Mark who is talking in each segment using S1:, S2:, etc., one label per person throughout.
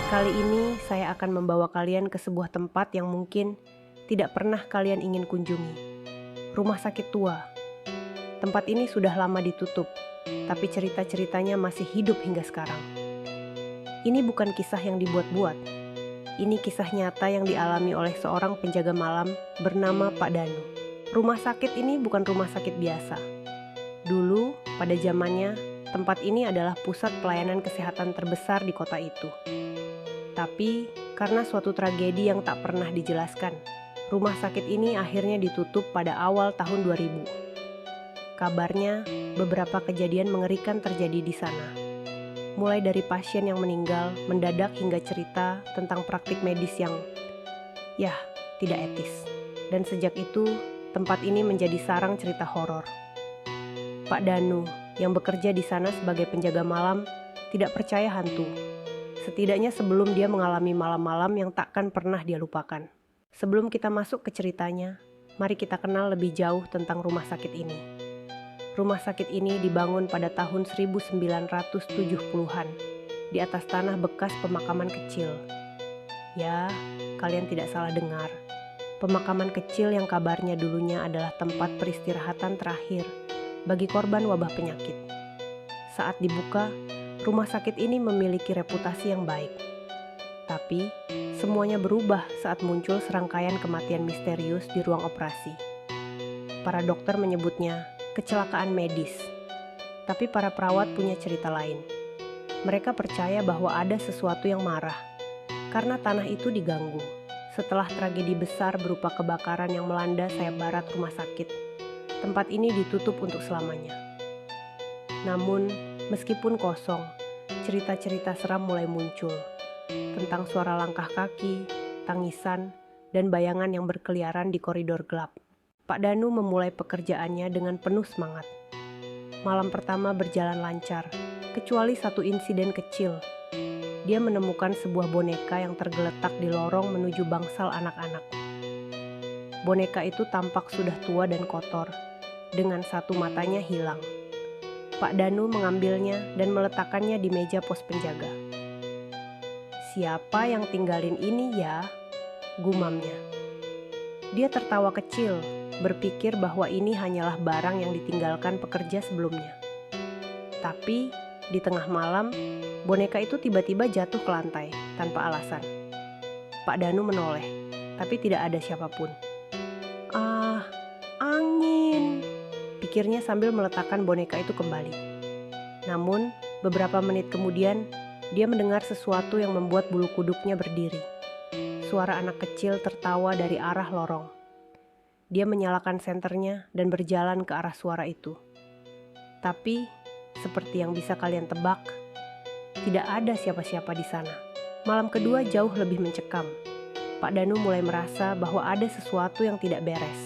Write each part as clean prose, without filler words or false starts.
S1: Kali ini saya akan membawa kalian ke sebuah tempat yang mungkin tidak pernah kalian ingin kunjungi. Rumah sakit tua. Tempat ini sudah lama ditutup, tapi cerita-ceritanya masih hidup hingga sekarang. Ini bukan kisah yang dibuat-buat. Ini kisah nyata yang dialami oleh seorang penjaga malam bernama Pak Danu. Rumah sakit ini bukan rumah sakit biasa. Dulu, pada zamannya, tempat ini adalah pusat pelayanan kesehatan terbesar di kota itu. Tapi, karena suatu tragedi yang tak pernah dijelaskan, rumah sakit ini akhirnya ditutup pada awal tahun 2000. Kabarnya, beberapa kejadian mengerikan terjadi di sana. Mulai dari pasien yang meninggal mendadak hingga cerita tentang praktik medis yang, tidak etis. Dan sejak itu, tempat ini menjadi sarang cerita horor. Pak Danu, yang bekerja di sana sebagai penjaga malam, tidak percaya hantu. Setidaknya sebelum dia mengalami malam-malam yang takkan pernah dia lupakan. Sebelum kita masuk ke ceritanya, mari kita kenal lebih jauh tentang rumah sakit ini. Rumah sakit ini dibangun pada tahun 1970-an di atas tanah bekas pemakaman kecil. Ya, kalian tidak salah dengar. Pemakaman kecil yang kabarnya dulunya adalah tempat peristirahatan terakhir bagi korban wabah penyakit. Saat dibuka, rumah sakit ini memiliki reputasi yang baik. Tapi, semuanya berubah saat muncul serangkaian kematian misterius di ruang operasi. Para dokter menyebutnya kecelakaan medis. Tapi para perawat punya cerita lain. Mereka percaya bahwa ada sesuatu yang marah karena tanah itu diganggu. Setelah tragedi besar berupa kebakaran yang melanda sayap barat rumah sakit, tempat ini ditutup untuk selamanya. Namun, meskipun kosong, cerita-cerita seram mulai muncul tentang suara langkah kaki, tangisan, dan bayangan yang berkeliaran di koridor gelap. Pak Danu memulai pekerjaannya dengan penuh semangat. Malam pertama berjalan lancar, kecuali satu insiden kecil. Dia menemukan sebuah boneka yang tergeletak di lorong menuju bangsal anak-anak. Boneka itu tampak sudah tua dan kotor, dengan satu matanya hilang. Pak Danu mengambilnya dan meletakkannya di meja pos penjaga. "Siapa yang tinggalin ini ya?" gumamnya. Dia tertawa kecil, berpikir bahwa ini hanyalah barang yang ditinggalkan pekerja sebelumnya. Tapi, di tengah malam, boneka itu tiba-tiba jatuh ke lantai tanpa alasan. Pak Danu menoleh, tapi tidak ada siapapun. "Ah, angin," pikirnya sambil meletakkan boneka itu kembali. Namun, beberapa menit kemudian, dia mendengar sesuatu yang membuat bulu kuduknya berdiri. Suara anak kecil tertawa dari arah lorong. Dia menyalakan senternya dan berjalan ke arah suara itu. Tapi, seperti yang bisa kalian tebak, tidak ada siapa-siapa di sana. Malam kedua jauh lebih mencekam. Pak Danu mulai merasa bahwa ada sesuatu yang tidak beres.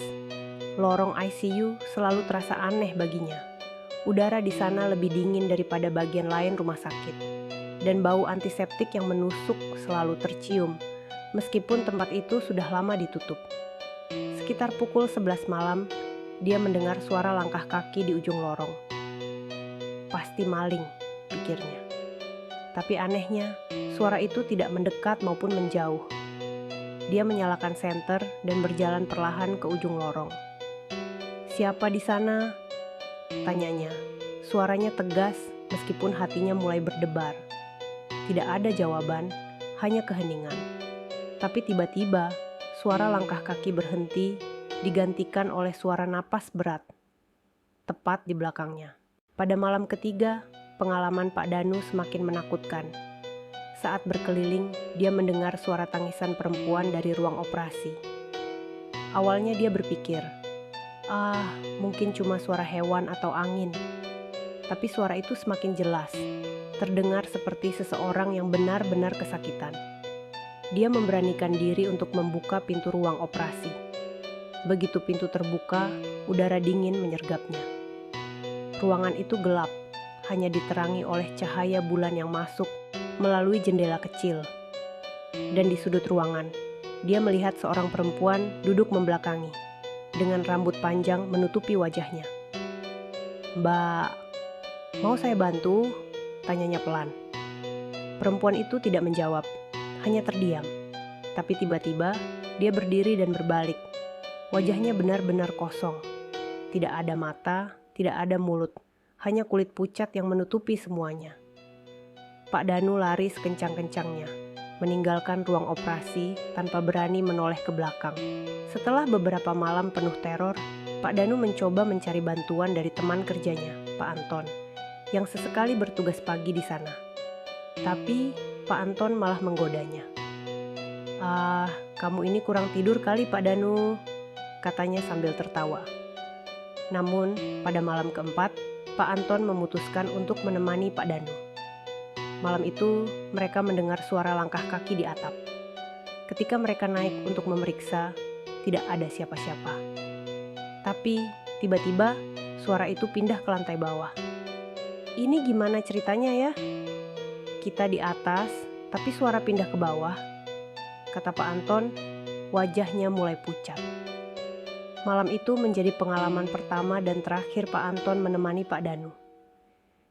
S1: Lorong ICU selalu terasa aneh baginya. Udara di sana lebih dingin daripada bagian lain rumah sakit. Dan bau antiseptik yang menusuk selalu tercium, meskipun tempat itu sudah lama ditutup. Sekitar pukul 11 malam, dia mendengar suara langkah kaki di ujung lorong. Pasti maling, pikirnya. Tapi anehnya, suara itu tidak mendekat maupun menjauh. Dia menyalakan senter dan berjalan perlahan ke ujung lorong. "Siapa di sana?" tanyanya. Suaranya tegas meskipun hatinya mulai berdebar. Tidak ada jawaban, hanya keheningan. Tapi tiba-tiba, suara langkah kaki berhenti, digantikan oleh suara napas berat, tepat di belakangnya. Pada malam ketiga, pengalaman Pak Danu semakin menakutkan. Saat berkeliling, dia mendengar suara tangisan perempuan dari ruang operasi. Awalnya dia berpikir, mungkin cuma suara hewan atau angin. Tapi suara itu semakin jelas, terdengar seperti seseorang yang benar-benar kesakitan. Dia memberanikan diri untuk membuka pintu ruang operasi. Begitu pintu terbuka, udara dingin menyergapnya. Ruangan itu gelap, hanya diterangi oleh cahaya bulan yang masuk melalui jendela kecil. Dan di sudut ruangan, dia melihat seorang perempuan duduk membelakangi, dengan rambut panjang menutupi wajahnya. "Mbak, mau saya bantu?" tanyanya pelan. Perempuan itu tidak menjawab. hanya terdiam. Tapi tiba-tiba dia berdiri dan berbalik. Wajahnya benar-benar kosong. Tidak ada mata, tidak ada mulut, hanya kulit pucat yang menutupi semuanya. Pak Danu lari sekencang-kencangnya, meninggalkan ruang operasi tanpa berani menoleh ke belakang. Setelah beberapa malam penuh teror, Pak Danu mencoba mencari bantuan dari teman kerjanya, Pak Anton, yang sesekali bertugas pagi di sana. Tapi Pak Anton malah menggodanya. "Ah, kamu ini kurang tidur kali Pak Danu," katanya sambil tertawa. Namun, pada malam keempat, Pak Anton memutuskan untuk menemani Pak Danu. Malam itu, mereka mendengar suara langkah kaki di atap. Ketika mereka naik untuk memeriksa, tidak ada siapa-siapa. Tapi, tiba-tiba, suara itu pindah ke lantai bawah. "Ini gimana ceritanya ya? Kita di atas, tapi suara pindah ke bawah," kata Pak Anton, wajahnya mulai pucat. Malam itu menjadi pengalaman pertama dan terakhir Pak Anton menemani Pak Danu.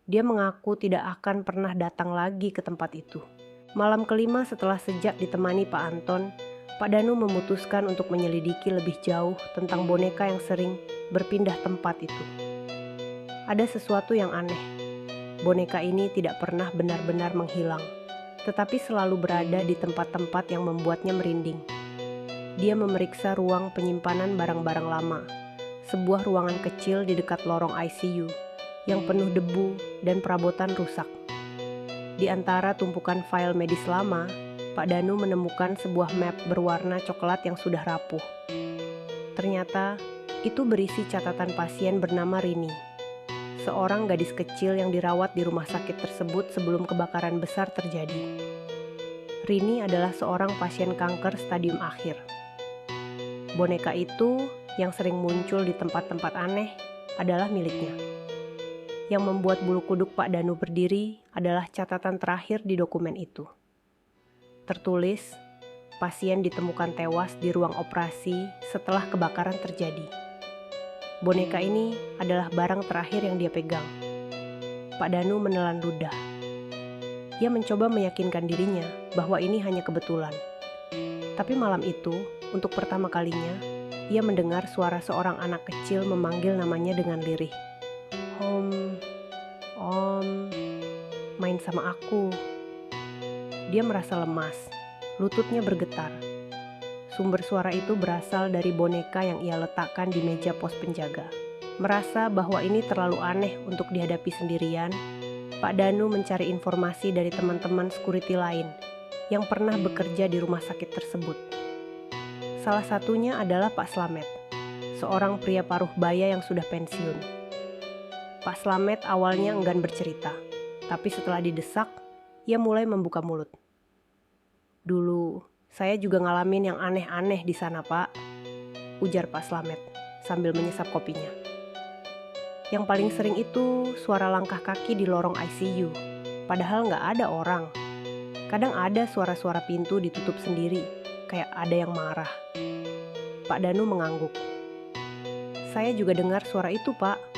S1: Dia mengaku tidak akan pernah datang lagi ke tempat itu. Malam kelima setelah sejak ditemani Pak Anton, Pak Danu memutuskan untuk menyelidiki lebih jauh tentang boneka yang sering berpindah tempat itu. Ada sesuatu yang aneh. Boneka ini tidak pernah benar-benar menghilang, tetapi selalu berada di tempat-tempat yang membuatnya merinding. Dia memeriksa ruang penyimpanan barang-barang lama, sebuah ruangan kecil di dekat lorong ICU yang penuh debu dan perabotan rusak. Di antara tumpukan file medis lama, Pak Danu menemukan sebuah map berwarna coklat yang sudah rapuh. Ternyata itu berisi catatan pasien bernama Rini, seorang gadis kecil yang dirawat di rumah sakit tersebut sebelum kebakaran besar terjadi. Rini adalah seorang pasien kanker stadium akhir. Boneka itu yang sering muncul di tempat-tempat aneh adalah miliknya. Yang membuat bulu kuduk Pak Danu berdiri adalah catatan terakhir di dokumen itu. Tertulis, pasien ditemukan tewas di ruang operasi setelah kebakaran terjadi. Boneka ini adalah barang terakhir yang dia pegang. Pak Danu menelan ludah. Ia mencoba meyakinkan dirinya bahwa ini hanya kebetulan. Tapi malam itu, untuk pertama kalinya, ia mendengar suara seorang anak kecil memanggil namanya dengan lirih. Om, main sama aku." Dia merasa lemas, lututnya bergetar. Sumber suara itu berasal dari boneka yang ia letakkan di meja pos penjaga. Merasa bahwa ini terlalu aneh untuk dihadapi sendirian, Pak Danu mencari informasi dari teman-teman security lain yang pernah bekerja di rumah sakit tersebut. Salah satunya adalah Pak Slamet, seorang pria paruh baya yang sudah pensiun. Pak Slamet awalnya enggan bercerita, tapi setelah didesak, ia mulai membuka mulut. "Dulu, saya juga ngalamin yang aneh-aneh di sana, Pak," ujar Pak Slamet sambil menyesap kopinya. "Yang paling sering itu suara langkah kaki di lorong ICU, padahal nggak ada orang. Kadang ada suara-suara pintu ditutup sendiri, kayak ada yang marah." Pak Danu mengangguk. "Saya juga dengar suara itu, Pak.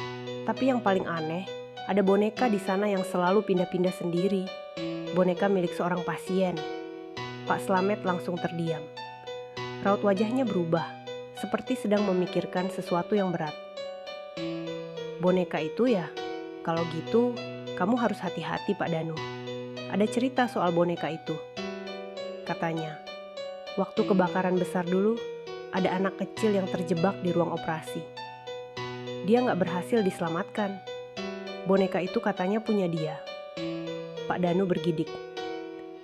S1: Tapi yang paling aneh, ada boneka di sana yang selalu pindah-pindah sendiri. Boneka milik seorang pasien." Pak Slamet langsung terdiam. Raut wajahnya berubah, seperti sedang memikirkan sesuatu yang berat. "Boneka itu ya? Kalau gitu, kamu harus hati-hati Pak Danu. Ada cerita soal boneka itu," katanya. "Waktu kebakaran besar dulu, ada anak kecil yang terjebak di ruang operasi. Dia nggak berhasil diselamatkan. Boneka itu katanya punya dia." Pak Danu bergidik.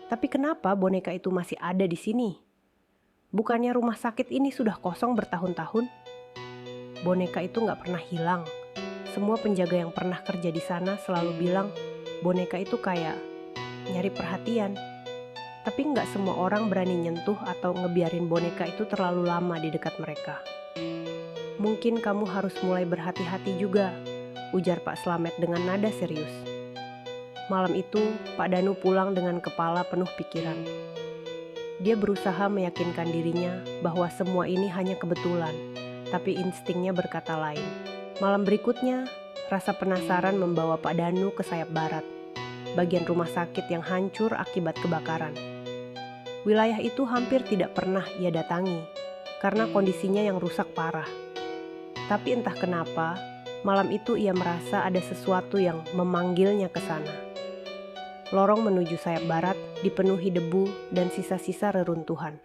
S1: "Tapi kenapa boneka itu masih ada di sini? Bukannya rumah sakit ini sudah kosong bertahun-tahun?" "Boneka itu nggak pernah hilang. Semua penjaga yang pernah kerja di sana selalu bilang boneka itu kayak nyari perhatian. Tapi nggak semua orang berani nyentuh atau ngebiarin boneka itu terlalu lama di dekat mereka. Mungkin kamu harus mulai berhati-hati juga," ujar Pak Slamet dengan nada serius. Malam itu, Pak Danu pulang dengan kepala penuh pikiran. Dia berusaha meyakinkan dirinya bahwa semua ini hanya kebetulan, tapi instingnya berkata lain. Malam berikutnya, rasa penasaran membawa Pak Danu ke sayap barat, bagian rumah sakit yang hancur akibat kebakaran. Wilayah itu hampir tidak pernah ia datangi karena kondisinya yang rusak parah. Tapi entah kenapa, malam itu ia merasa ada sesuatu yang memanggilnya ke sana. Lorong menuju sayap barat dipenuhi debu dan sisa-sisa reruntuhan.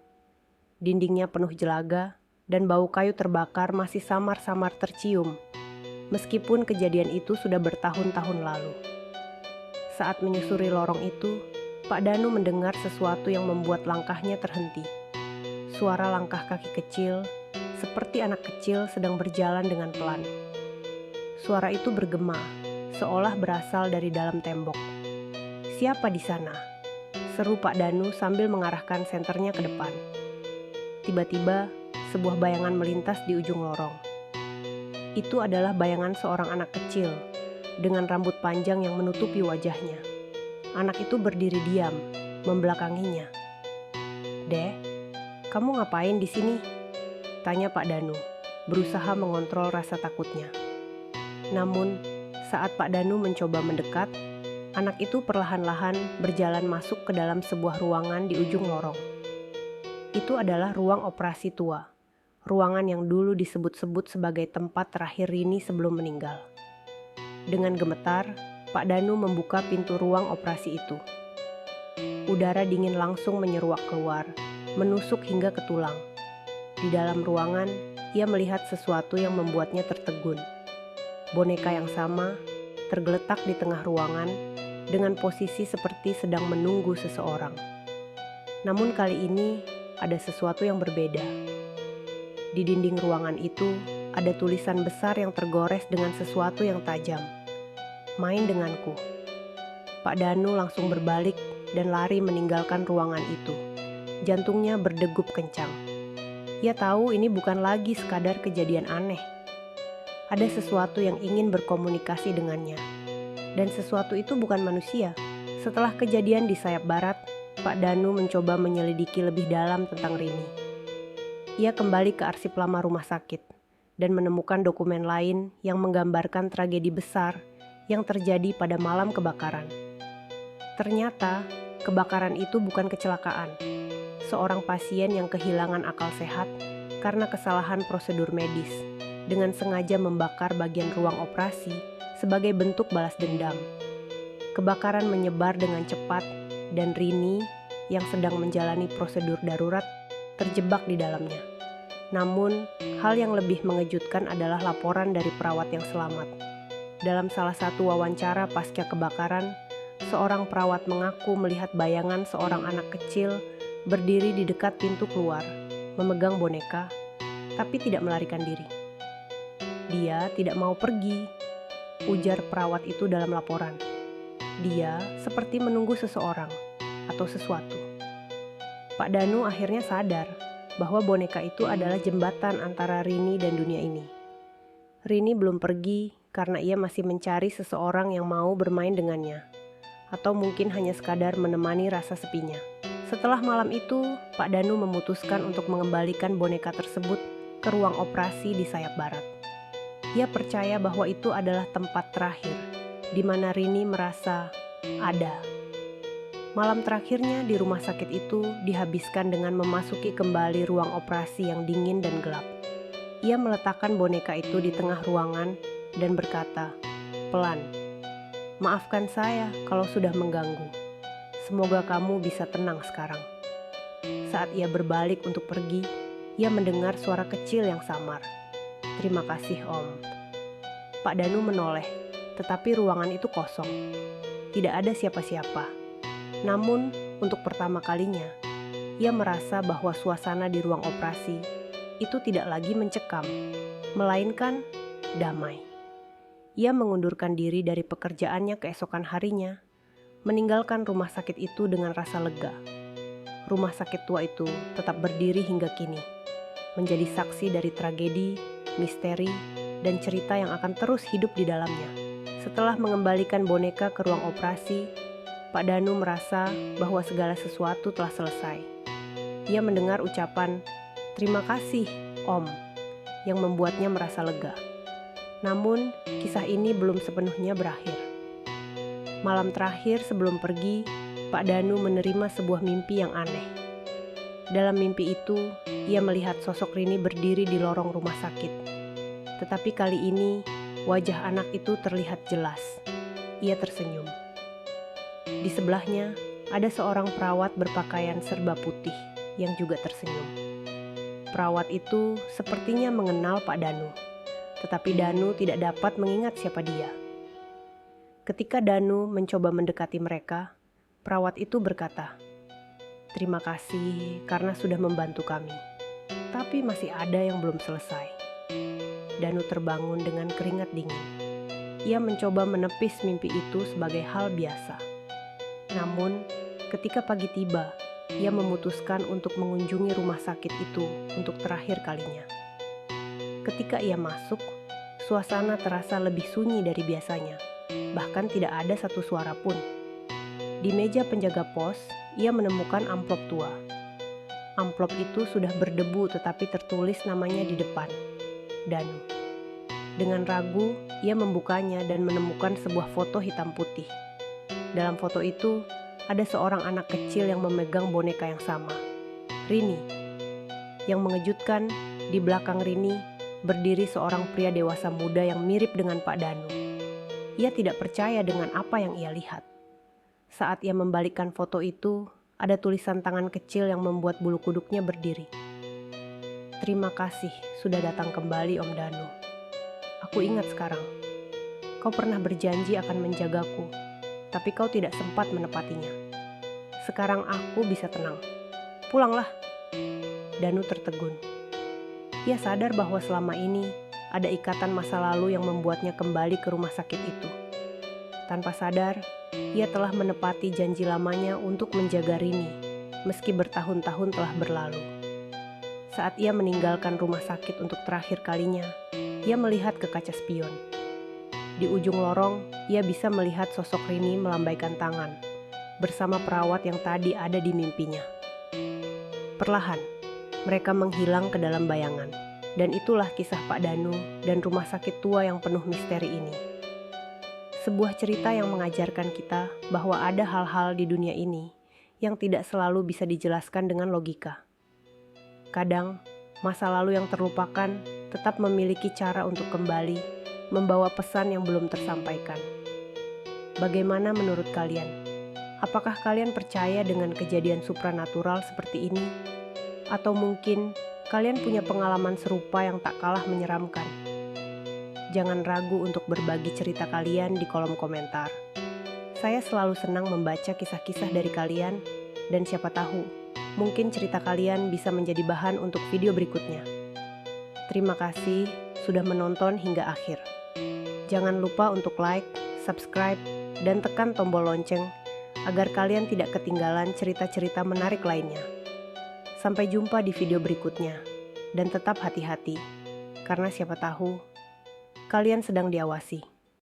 S1: Dindingnya penuh jelaga dan bau kayu terbakar masih samar-samar tercium, meskipun kejadian itu sudah bertahun-tahun lalu. Saat menyusuri lorong itu, Pak Danu mendengar sesuatu yang membuat langkahnya terhenti. Suara langkah kaki kecil, seperti anak kecil sedang berjalan dengan pelan. Suara itu bergema, seolah berasal dari dalam tembok. "Siapa di sana?" seru Pak Danu sambil mengarahkan senternya ke depan. Tiba-tiba, sebuah bayangan melintas di ujung lorong. Itu adalah bayangan seorang anak kecil dengan rambut panjang yang menutupi wajahnya. Anak itu berdiri diam, membelakanginya. "Deh, kamu ngapain di sini?" tanya Pak Danu, berusaha mengontrol rasa takutnya. Namun, saat Pak Danu mencoba mendekat, anak itu perlahan-lahan berjalan masuk ke dalam sebuah ruangan di ujung lorong. Itu adalah ruang operasi tua, ruangan yang dulu disebut-sebut sebagai tempat terakhir Rini sebelum meninggal. Dengan gemetar, Pak Danu membuka pintu ruang operasi itu. Udara dingin langsung menyeruak keluar, menusuk hingga ke tulang. Di dalam ruangan, ia melihat sesuatu yang membuatnya tertegun. Boneka yang sama tergeletak di tengah ruangan dengan posisi seperti sedang menunggu seseorang. Namun kali ini ada sesuatu yang berbeda. Di dinding ruangan itu ada tulisan besar yang tergores dengan sesuatu yang tajam. "Main denganku." Pak Danu langsung berbalik dan lari meninggalkan ruangan itu. Jantungnya berdegup kencang. Ia tahu ini bukan lagi sekadar kejadian aneh. Ada sesuatu yang ingin berkomunikasi dengannya. Dan sesuatu itu bukan manusia. Setelah kejadian di sayap barat, Pak Danu mencoba menyelidiki lebih dalam tentang Rini. Ia kembali ke arsip lama rumah sakit dan menemukan dokumen lain yang menggambarkan tragedi besar yang terjadi pada malam kebakaran. Ternyata, kebakaran itu bukan kecelakaan. Seorang pasien yang kehilangan akal sehat karena kesalahan prosedur medis dengan sengaja membakar bagian ruang operasi sebagai bentuk balas dendam. Kebakaran menyebar dengan cepat dan Rini yang sedang menjalani prosedur darurat terjebak di dalamnya. Namun, hal yang lebih mengejutkan adalah laporan dari perawat yang selamat. Dalam salah satu wawancara pasca kebakaran, seorang perawat mengaku melihat bayangan seorang anak kecil berdiri di dekat pintu keluar, memegang boneka, tapi tidak melarikan diri. "Dia tidak mau pergi," ujar perawat itu dalam laporan. "Dia seperti menunggu seseorang atau sesuatu." Pak Danu akhirnya sadar bahwa boneka itu adalah jembatan antara Rini dan dunia ini. Rini belum pergi karena ia masih mencari seseorang yang mau bermain dengannya, atau mungkin hanya sekadar menemani rasa sepinya. Setelah malam itu, Pak Danu memutuskan untuk mengembalikan boneka tersebut ke ruang operasi di sayap barat. Ia percaya bahwa itu adalah tempat terakhir di mana Rini merasa ada. Malam terakhirnya di rumah sakit itu dihabiskan dengan memasuki kembali ruang operasi yang dingin dan gelap. Ia meletakkan boneka itu di tengah ruangan dan berkata, pelan, "Maafkan saya kalau sudah mengganggu. Semoga kamu bisa tenang sekarang." Saat ia berbalik untuk pergi, ia mendengar suara kecil yang samar. "Terima kasih, Om." Pak Danu menoleh, tetapi ruangan itu kosong. Tidak ada siapa-siapa. Namun, untuk pertama kalinya, ia merasa bahwa suasana di ruang operasi itu tidak lagi mencekam, melainkan damai. Ia mengundurkan diri dari pekerjaannya keesokan harinya, meninggalkan rumah sakit itu dengan rasa lega. Rumah sakit tua itu tetap berdiri hingga kini, menjadi saksi dari tragedi, misteri, dan cerita yang akan terus hidup di dalamnya. Setelah mengembalikan boneka ke ruang operasi, Pak Danu merasa bahwa segala sesuatu telah selesai. Ia mendengar ucapan, "Terima kasih, Om," yang membuatnya merasa lega. Namun, kisah ini belum sepenuhnya berakhir. Malam terakhir sebelum pergi, Pak Danu menerima sebuah mimpi yang aneh. Dalam mimpi itu, ia melihat sosok Rini berdiri di lorong rumah sakit. Tetapi kali ini, wajah anak itu terlihat jelas. Ia tersenyum. Di sebelahnya, ada seorang perawat berpakaian serba putih yang juga tersenyum. Perawat itu sepertinya mengenal Pak Danu, tetapi Danu tidak dapat mengingat siapa dia. Ketika Danu mencoba mendekati mereka, perawat itu berkata, "Terima kasih karena sudah membantu kami, tapi masih ada yang belum selesai." Danu terbangun dengan keringat dingin. Ia mencoba menepis mimpi itu sebagai hal biasa. Namun, ketika pagi tiba, ia memutuskan untuk mengunjungi rumah sakit itu untuk terakhir kalinya. Ketika ia masuk, suasana terasa lebih sunyi dari biasanya, bahkan tidak ada satu suara pun. Di meja penjaga pos, ia menemukan amplop tua. Amplop itu sudah berdebu tetapi tertulis namanya di depan, Danu. Dengan ragu, ia membukanya dan menemukan sebuah foto hitam putih. Dalam foto itu, ada seorang anak kecil yang memegang boneka yang sama, Rini. Yang mengejutkan, di belakang Rini berdiri seorang pria dewasa muda yang mirip dengan Pak Danu. Ia tidak percaya dengan apa yang ia lihat. Saat ia membalikkan foto itu, ada tulisan tangan kecil yang membuat bulu kuduknya berdiri. "Terima kasih sudah datang kembali, Om Danu. Aku ingat sekarang. Kau pernah berjanji akan menjagaku, tapi kau tidak sempat menepatinya. Sekarang aku bisa tenang. Pulanglah." Danu tertegun. Ia sadar bahwa selama ini ada ikatan masa lalu yang membuatnya kembali ke rumah sakit itu. Tanpa sadar, ia telah menepati janji lamanya untuk menjaga Rini, meski bertahun-tahun telah berlalu. Saat ia meninggalkan rumah sakit untuk terakhir kalinya, ia melihat ke kaca spion. Di ujung lorong, ia bisa melihat sosok Rini melambaikan tangan bersama perawat yang tadi ada di mimpinya. Perlahan, mereka menghilang ke dalam bayangan, dan itulah kisah Pak Danu dan rumah sakit tua yang penuh misteri ini. Sebuah cerita yang mengajarkan kita bahwa ada hal-hal di dunia ini yang tidak selalu bisa dijelaskan dengan logika. Kadang, masa lalu yang terlupakan tetap memiliki cara untuk kembali, membawa pesan yang belum tersampaikan. Bagaimana menurut kalian? Apakah kalian percaya dengan kejadian supranatural seperti ini? Atau mungkin kalian punya pengalaman serupa yang tak kalah menyeramkan? Jangan ragu untuk berbagi cerita kalian di kolom komentar. Saya selalu senang membaca kisah-kisah dari kalian, dan siapa tahu, mungkin cerita kalian bisa menjadi bahan untuk video berikutnya. Terima kasih sudah menonton hingga akhir. Jangan lupa untuk like, subscribe, dan tekan tombol lonceng agar kalian tidak ketinggalan cerita-cerita menarik lainnya. Sampai jumpa di video berikutnya, dan tetap hati-hati, karena siapa tahu kalian sedang diawasi.